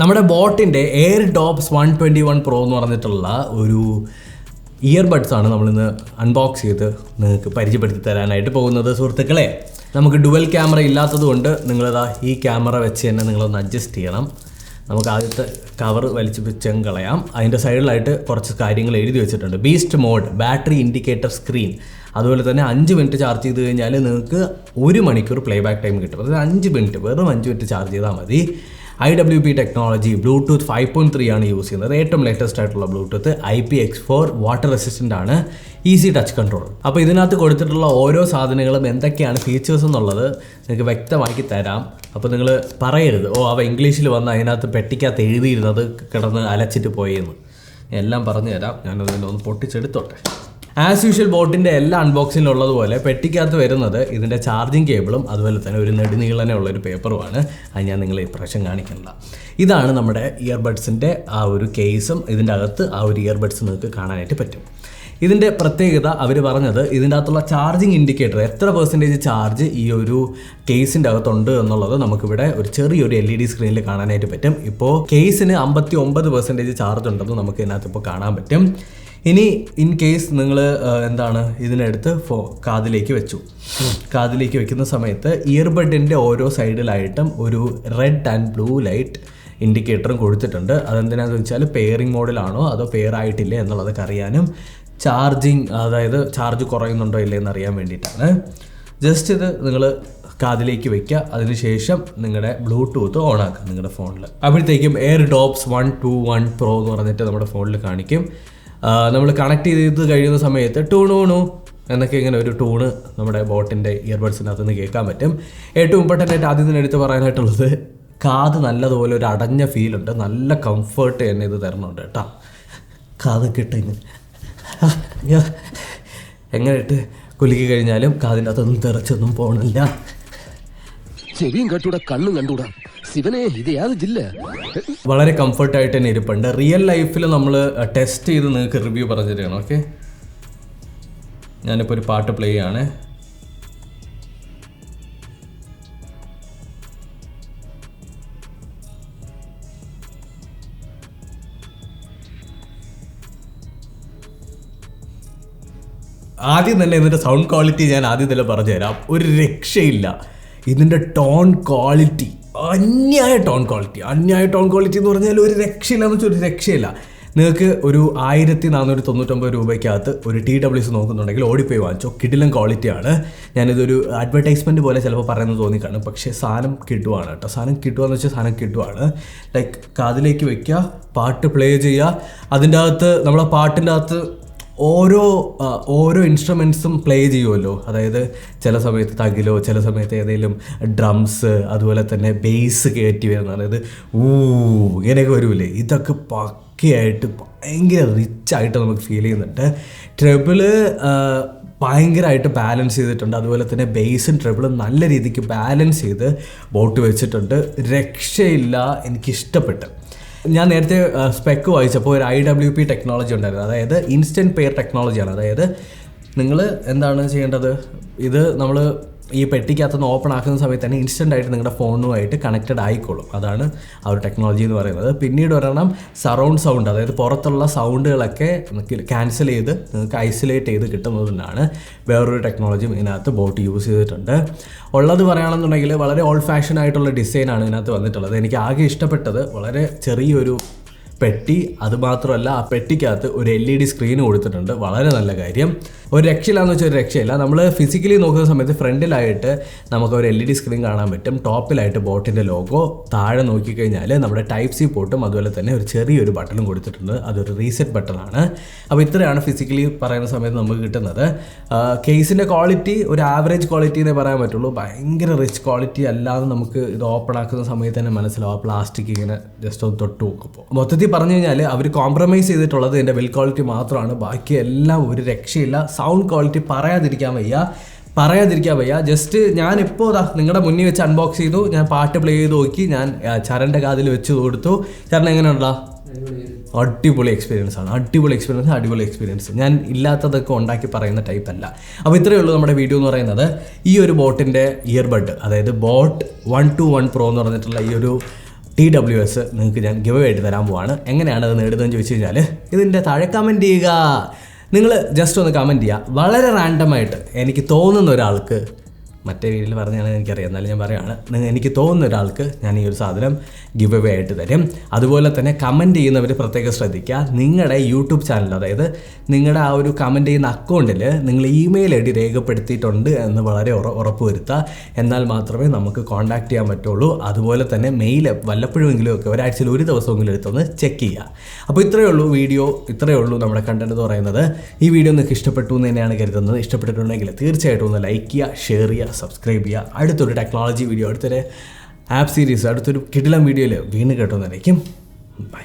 നമ്മുടെ ബോട്ടിൻ്റെ Airdopes 121 Pro എന്ന് പറഞ്ഞിട്ടുള്ള ഒരു ഇയർബഡ്സ് ആണ് നമ്മളിന്ന് അൺബോക്സ് ചെയ്ത് നിങ്ങൾക്ക് പരിചയപ്പെടുത്തി തരാനായിട്ട് പോകുന്നത്. സുഹൃത്തുക്കളെ, നമുക്ക് ഡുവൽ ക്യാമറ ഇല്ലാത്തതുകൊണ്ട് നിങ്ങളിതാ ഈ ക്യാമറ വെച്ച് തന്നെ നിങ്ങളൊന്ന് അഡ്ജസ്റ്റ് ചെയ്യണം. നമുക്ക് ആദ്യത്തെ കവർ വലിച്ചു പിച്ചം കളയാം. അതിൻ്റെ സൈഡിലായിട്ട് കുറച്ച് കാര്യങ്ങൾ എഴുതി വെച്ചിട്ടുണ്ട്. Beast mode, battery indicator screen, അതുപോലെ തന്നെ 5 മിനിറ്റ് ചാർജ് ചെയ്ത് കഴിഞ്ഞാൽ നിങ്ങൾക്ക് 1 മണിക്കൂർ പ്ലേ ബാക്ക് ടൈം കിട്ടും. അതായത് 5 മിനിറ്റ്, വെറും 5 മിനിറ്റ് ചാർജ് ചെയ്താൽ മതി. IWP ടെക്നോളജി, ബ്ലൂടൂത്ത് 5.3 ആണ് യൂസ് ചെയ്യുന്നത്. ഏറ്റവും ലേറ്റസ്റ്റ് ആയിട്ടുള്ള ബ്ലൂടൂത്ത്. IPX4 വാട്ടർ റെസിസ്റ്റൻ്റ് ആണ്. Easy touch control. അപ്പോൾ ഇതിനകത്ത് കൊടുത്തിട്ടുള്ള ഓരോ സാധനങ്ങളും എന്തൊക്കെയാണ് ഫീച്ചേഴ്സ് എന്നുള്ളത് നിങ്ങൾക്ക് വ്യക്തമാക്കി തരാം. അപ്പോൾ നിങ്ങൾ പറയരുത്, അവ ഇംഗ്ലീഷിൽ വന്ന് അതിനകത്ത് പെട്ടിക്കകത്ത് എഴുതിയിരുന്നത് കിടന്ന് അലച്ചിട്ട് പോയെന്ന്. എല്ലാം പറഞ്ഞു തരാം. ഞാനതിൻ്റെ ഒന്ന് പൊട്ടിച്ചെടുത്തോട്ടെ. ആസ് യൂഷ്വൽ ബോട്ടിൻ്റെ എല്ലാ അൺബോക്സിങ്ങിലുള്ളതുപോലെ പെട്ടിക്കകത്ത് വരുന്നത് ഇതിൻ്റെ ചാർജിങ് കേബിളും അതുപോലെ തന്നെ ഒരു നെടുനീളനെ ഉള്ളൊരു പേപ്പറുമാണ്. അത് ഞാൻ നിങ്ങളെ ഇപ്രാവശ്യം കാണിക്കണ്ട. ഇതാണ് നമ്മുടെ ഇയർബഡ്സിൻ്റെ ആ ഒരു കേസും. ഇതിൻ്റെ അകത്ത് ആ ഒരു ഇയർബഡ്സ് നിങ്ങൾക്ക് കാണാനായിട്ട് പറ്റും. ഇതിൻ്റെ പ്രത്യേകത അവർ പറഞ്ഞത് ഇതിൻ്റെ അകത്തുള്ള ചാർജിങ് ഇൻഡിക്കേറ്റർ, എത്ര % ചാർജ് ഈ ഒരു കേസിൻ്റെ അകത്തുണ്ട് എന്നുള്ളത് നമുക്കിവിടെ ഒരു ചെറിയൊരു LED സ്ക്രീനിൽ കാണാനായിട്ട് പറ്റും. ഇപ്പോൾ കേസിന് 59% ചാർജ് ഉണ്ടെന്ന് നമുക്ക് ഇതിനകത്ത് ഇപ്പോൾ കാണാൻ പറ്റും. ഇനി ഇൻ കേസ് നിങ്ങൾ ഇതിനെടുത്ത് കാതിലേക്ക് വെച്ചു. കാതിലേക്ക് വെക്കുന്ന സമയത്ത് ഇയർബഡിൻ്റെ ഓരോ സൈഡിലായിട്ടും ഒരു റെഡ് ആൻഡ് ബ്ലൂ ലൈറ്റ് ഇൻഡിക്കേറ്ററും കൊടുത്തിട്ടുണ്ട്. അതെന്തിനാണെന്ന് വെച്ചാൽ പെയറിംഗ് മോഡിലാണോ അതോ പെയർ ആയിട്ടില്ലേ എന്നുള്ളതൊക്കെ അറിയാനും ചാർജിങ്, അതായത് ചാർജ് കുറയുന്നുണ്ടോ ഇല്ലേ എന്നറിയാൻ വേണ്ടിയിട്ടാണ്. ജസ്റ്റ് ഇത് നിങ്ങൾ കാതിലേക്ക് വയ്ക്കുക. അതിനുശേഷം നിങ്ങളുടെ ബ്ലൂടൂത്ത് ഓൺ ആക്കുക നിങ്ങളുടെ ഫോണിൽ. അപ്പോഴത്തേക്കും എയർഡോപ്സ് 121 Pro എന്ന് പറഞ്ഞിട്ട് നമ്മുടെ ഫോണിൽ കാണിക്കും. നമ്മൾ കണക്ട് ചെയ്ത് കഴിയുന്ന സമയത്ത് ടൂണൂണു എന്നൊക്കെ ഇങ്ങനെ ഒരു ടൂണ് നമ്മുടെ ബോട്ടിൻ്റെ ഇയർബഡ്സിനകത്ത് നിന്ന് കേൾക്കാൻ പറ്റും. ഏറ്റവും ഇമ്പോർട്ടൻ്റ് ആയിട്ട് ആദ്യം തന്നെ എടുത്ത് പറയാനായിട്ടുള്ളത്, കാത് നല്ലതുപോലെ ഒരു അടഞ്ഞ ഫീലുണ്ട്. നല്ല കംഫേർട്ട് തന്നെ ഇത് തരണുണ്ട് കേട്ടോ. കാതൊക്കെ ഇട്ട് എങ്ങനെ ഇട്ട് കുലുക്കി കഴിഞ്ഞാലും കാതിൻ്റെ അകത്തൊന്നും തെറച്ചൊന്നും പോകണില്ല. ചെവിയും കണ്ടൂടാ, കണ്ണും കണ്ടൂടാ. വളരെ കംഫർട്ടായിട്ട് തന്നെ ഇരിപ്പുണ്ട്. റിയൽ ലൈഫിൽ നമ്മൾ ടെസ്റ്റ് ചെയ്ത് നിങ്ങൾക്ക് റിവ്യൂ പറഞ്ഞു തരണം. ഓക്കെ, ഞാനിപ്പോൾ ഒരു പാട്ട് പ്ലേ ചെയ്യാണ്. ആദ്യം തന്നെ ഇതിൻ്റെ സൗണ്ട് ക്വാളിറ്റി ഞാൻ ആദ്യം തന്നെ പറഞ്ഞു തരാം. ഒരു രക്ഷയില്ല. ഇതിൻ്റെ ടോൺ ക്വാളിറ്റി അന്യായ ടോൺ ക്വാളിറ്റി എന്ന് പറഞ്ഞാൽ ഒരു രക്ഷയില്ല ഒരു രക്ഷയില്ല. നിങ്ങൾക്ക് ഒരു 1499 രൂപയ്ക്കകത്ത് ഒരു TWS നോക്കുന്നുണ്ടെങ്കിൽ ഓടിപ്പോയി വാങ്ങിച്ചോ. കിടിലൻ ക്വാളിറ്റിയാണ്. ഞാനിതൊരു അഡ്വർടൈസ്മെൻറ്റ് പോലെ ചിലപ്പോൾ പറയുന്നത് തോന്നിക്കാണ്, പക്ഷേ സാധനം കിട്ടുവാണ് കേട്ടോ. സാധനം കിട്ടുകയെന്ന് വെച്ചാൽ സാധനം കിട്ടുവാണ്. ലൈക്ക് കാതിലേക്ക് വയ്ക്കുക, പാട്ട് പ്ലേ ചെയ്യുക. അതിൻ്റെ അകത്ത് നമ്മളെ പാട്ടിൻ്റെ അകത്ത് ഓരോ ഇൻസ്ട്രുമെൻസും പ്ലേ ചെയ്യുമല്ലോ. അതായത് ചില സമയത്ത് തകിലോ, ചില സമയത്ത് ഏതെങ്കിലും ഡ്രംസ്, അതുപോലെ തന്നെ ബേസ് കയറ്റി വരുന്ന, അതായത് ഇങ്ങനെയൊക്കെ വരൂലേ. ഇതൊക്കെ പക്കയായിട്ട് ഭയങ്കര റിച്ചായിട്ട് നമുക്ക് ഫീൽ ചെയ്യുന്നുണ്ട്. ട്രെബിള് ഭയങ്കരമായിട്ട് ബാലൻസ് ചെയ്തിട്ടുണ്ട്. അതുപോലെ തന്നെ ബേസും ട്രെബിളും നല്ല രീതിക്ക് ബാലൻസ് ചെയ്ത് ബോട്ട് വെച്ചിട്ടുണ്ട്. രക്ഷയില്ല, എനിക്കിഷ്ടപ്പെട്ടു. ഞാൻ നേരത്തെ സ്പെക്ക് വായിച്ചപ്പോൾ ഒരു IWP ടെക്നോളജി ഉണ്ടായിരുന്നു. അതായത് ഇൻസ്റ്റൻറ്റ് പെയർ ടെക്നോളജിയാണ്. അതായത് നിങ്ങൾ എന്താണ് ചെയ്യേണ്ടത്, ഇത് നമ്മൾ ഈ പെട്ടിക്കകത്തുനിന്ന് ഓപ്പൺ ആക്കുന്ന സമയത്ത് തന്നെ ഇൻസ്റ്റൻ്റ് ആയിട്ട് നിങ്ങളുടെ ഫോണുമായിട്ട് കണക്റ്റഡ് ആയിക്കോളും. അതാണ് ആ ഒരു ടെക്നോളജി എന്ന് പറയുന്നത്. പിന്നീട് ഒരെണ്ണം സറൗണ്ട് സൗണ്ട്, അതായത് പുറത്തുള്ള സൗണ്ടുകളൊക്കെ ക്യാൻസൽ ചെയ്ത് നിങ്ങൾക്ക് ഐസൊലേറ്റ് ചെയ്ത് കിട്ടുന്നതിനാണ് വേറൊരു ടെക്നോളജിയും ഇതിനകത്ത് ബോട്ട് യൂസ് ചെയ്തിട്ടുണ്ട്. ഉള്ളത് പറയുകയാണെന്നുണ്ടെങ്കിൽ വളരെ ഓൾഡ് ഫാഷൻ ആയിട്ടുള്ള ഡിസൈനാണ് ഇതിനകത്ത് വന്നിട്ടുള്ളത്. എനിക്ക് ആകെ ഇഷ്ടപ്പെട്ടത് വളരെ ചെറിയൊരു പെട്ടി. അതുമാത്രമല്ല, ആ പെട്ടിക്കകത്ത് ഒരു LED സ്ക്രീൻ കൊടുത്തിട്ടുണ്ട്. വളരെ നല്ല കാര്യം. ഒരു രക്ഷയില്ലാന്ന് വെച്ചാൽ ഒരു രക്ഷയില്ല. നമ്മൾ ഫിസിക്കലി നോക്കുന്ന സമയത്ത് ഫ്രണ്ടിലായിട്ട് നമുക്ക് ഒരു LED സ്ക്രീൻ കാണാൻ പറ്റും. ടോപ്പിലായിട്ട് ബോട്ടിൻ്റെ ലോഗോ, താഴെ നോക്കിക്കഴിഞ്ഞാൽ നമ്മുടെ Type-C പോർട്ടും അതുപോലെ തന്നെ ഒരു ചെറിയൊരു ബട്ടണും കൊടുത്തിട്ടുണ്ട്. അതൊരു റീസെറ്റ് ബട്ടണാണ്. അപ്പോൾ ഇത്രയാണ് ഫിസിക്കലി പറയുന്ന സമയത്ത് നമുക്ക് കിട്ടുന്നത്. കേസിൻ്റെ ക്വാളിറ്റി ഒരു ആവറേജ് ക്വാളിറ്റി എന്നേ പറയാൻ പറ്റുള്ളൂ. ഭയങ്കര റിച്ച് ക്വാളിറ്റി അല്ലാതെ നമുക്ക് ഇത് ഓപ്പൺ ആക്കുന്ന സമയത്ത് തന്നെ മനസ്സിലാവും. പ്ലാസ്റ്റിക് ഇങ്ങനെ ജസ്റ്റ് ഒന്ന് തൊട്ട് നോക്കുമ്പോൾ മൊത്തത്തിൽ പറഞ്ഞു കഴിഞ്ഞാൽ അവർ കോംപ്രമൈസ് ചെയ്തിട്ടുള്ളത് ഇതിൻ്റെ ബിൽ ക്വാളിറ്റി മാത്രമാണ്. ബാക്കി എല്ലാം ഒരു രക്ഷയില്ല. സൗണ്ട് ക്വാളിറ്റി പറയാതിരിക്കാൻ വയ്യ. ജസ്റ്റ് ഞാനിപ്പോൾ നിങ്ങളുടെ മുന്നിൽ വെച്ച് അൺബോക്സ് ചെയ്തു. ഞാൻ പാട്ട് പ്ലേ ചെയ്ത് നോക്കി. ഞാൻ ചരൻ്റെ കാതിൽ വെച്ച് കൊടുത്തു. ചരൺ എങ്ങനെയുണ്ടാ? അടിപൊളി എക്സ്പീരിയൻസ്. ഞാൻ ഇല്ലാത്തതൊക്കെ ഉണ്ടാക്കി പറയുന്ന ടൈപ്പ് അല്ല. അപ്പോൾ ഇത്രയേ ഉള്ളൂ നമ്മുടെ വീഡിയോ എന്ന് പറയുന്നത്. ഈ ഒരു ബോട്ടിൻ്റെ ഇയർബഡ്, അതായത് ബോട്ട് 121 Pro എന്ന് പറഞ്ഞിട്ടുള്ള ഈ ഒരു TWS നിങ്ങൾക്ക് ഞാൻ ഗിവ് അവേ ആയിട്ട് തരാൻ പോവാണ്. എങ്ങനെയാണ് അത് നേടുന്നതെന്ന് ചോദിച്ചു കഴിഞ്ഞാൽ ഇതിൻ്റെ താഴെ കമൻറ്റ് ചെയ്യുക. നിങ്ങൾ ജസ്റ്റ് ഒന്ന് കമൻറ്റ് ചെയ്യുക. വളരെ റാൻഡമായിട്ട് എനിക്ക് തോന്നുന്ന ഒരാൾക്ക്, മറ്റേ വീട്ടിൽ പറഞ്ഞാണ് എനിക്കറിയാം, എന്നാലും ഞാൻ പറയുകയാണ്, എനിക്ക് തോന്നുന്ന ഒരാൾക്ക് ഞാൻ ഈ ഒരു സാധനം ഗിവ് അവേ ആയിട്ട് തരും. അതുപോലെ തന്നെ കമൻറ്റ് ചെയ്യുന്നവർ പ്രത്യേകം ശ്രദ്ധിക്കുക. നിങ്ങളുടെ യൂട്യൂബ് ചാനൽ, അതായത് നിങ്ങളുടെ ആ ഒരു കമൻറ്റ് ചെയ്യുന്ന അക്കൗണ്ടിൽ നിങ്ങൾ ഇമെയിൽ ID രേഖപ്പെടുത്തിയിട്ടുണ്ട് എന്ന് വളരെ ഉറപ്പ് വരുത്തുക. എന്നാൽ മാത്രമേ നമുക്ക് കോൺടാക്ട് ചെയ്യാൻ പറ്റുള്ളൂ. അതുപോലെ തന്നെ മെയിൽ വല്ലപ്പോഴുമെങ്കിലും ഒക്കെ ഒരാഴ്ചയിൽ ഒരു ദിവസമെങ്കിലും എടുത്തൊന്ന് ചെക്ക് ചെയ്യുക. അപ്പോൾ ഇത്രയേ ഉള്ളൂ നമ്മുടെ കണ്ടന്റ് എന്ന് പറയുന്നത്. ഈ വീഡിയോ നിങ്ങൾക്ക് ഇഷ്ടപ്പെട്ടു എന്ന് തന്നെയാണ് കരുതുന്നത്. ഇഷ്ടപ്പെട്ടിട്ടുണ്ടെങ്കിൽ തീർച്ചയായിട്ടും ഒന്ന് ലൈക്ക് ചെയ്യുക, ഷെയർ ചെയ്യുക, സബ്സ്ക്രൈബ് ചെയ്യുക. അടുത്തൊരു ടെക്നോളജി വീഡിയോ, അടുത്തൊരു ആപ്പ് സീരീസ്, അടുത്തൊരു കിടിലം വീഡിയോയിൽ വീണ്ടും കേട്ടുന്നതായിരിക്കും. ബൈ.